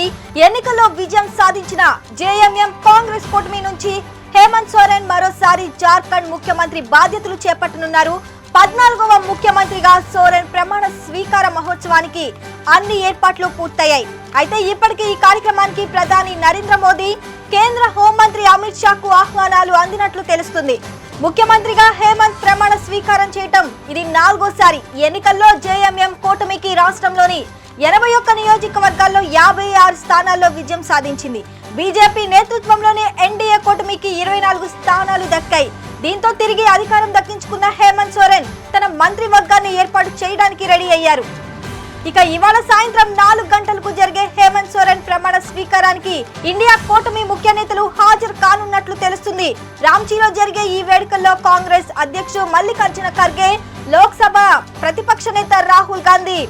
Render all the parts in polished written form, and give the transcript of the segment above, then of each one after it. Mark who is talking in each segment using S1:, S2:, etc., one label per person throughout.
S1: నుండి ఎన్నికల్లో విజయం సాధించిన జేఎంఎం కాంగ్రెస్ కూటమి నుంచి హేమంత్ సోరెన్ మరోసారి జార్ఖండ్ ముఖ్యమంత్రి బాధ్యతలు చేపట్టనున్నారు. 14వ ముఖ్యమంత్రిగా సోరెన్ ప్రమాణ స్వీకార మహోత్సవానికి అన్ని ఏర్పాట్లు పూర్తయ్యాయి. అయితే ఇప్పటికీ ఈ కార్యక్రమానికి ప్రధాని నరేంద్ర మోదీ, కేంద్ర హోంమంత్రి అమిత్ షాకు ఆహ్వానాలు అందినట్లు తెలుస్తుంది. ముఖ్యమంత్రిగా హేమంత్ ప్రమాణ స్వీకారం చేయటం ఇది 4వసారి. ఎన్నికల్లో జేఎంఎం కూటమికి రాష్ట్రంలోని 81 నియోజకవర్గాల్లో 56 స్థానాల్లో విజయం సాధించింది. బీజేపీ నేతృత్వంలోని ఎన్డీఏ కూటమికి 24 స్థానాలు దక్కాయి. దీంతో తిరిగి అధికారం దక్కించుకున్న హేమంత్ సోరెన్ తన మంత్రివర్గాన్ని ఏర్పాటు చేయడానికి రెడీ అయ్యారు. ఇక ఇవాళ సాయంత్రం 4 గంటలకు జరిగే హేమంత్ సోరెన్ ప్రమాణ స్వీకారానికి ఇండియా కూటమి ముఖ్య నేతలు హాజరు కానున్నట్లు తెలుస్తుంది. రాంచీలో జరిగే ఈ వేడుకల్లో కాంగ్రెస్ అధ్యక్షుడు మల్లికార్జున ఖర్గే, లోక్సభ ప్రతిపక్ష నేత Rahul Gandhi,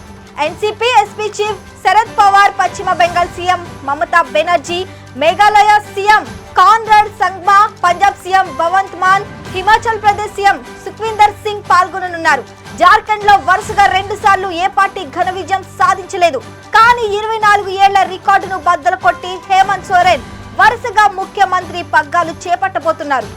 S1: NCP SP chief Sharad Pawar, పశ్చిమ Bengal CM Mamata Banerjee, Meghalaya CM Conrad Sangma, Punjab CM Bhagwant Mann, Himachal Pradesh CM Sukhvinder Singh పాల్గొననున్నారు. జార్ఖండ్ లో వరుసగా 2 సార్లు ఏ పార్టీ ఘన విజయం సాధించలేదు. కానీ 24 ఏళ్ల రికార్డును బద్దలు కొట్టి హేమంత్ సోరెన్ వరుసగా ముఖ్యమంత్రి పగ్గాలు చేపట్టబోతున్నారు.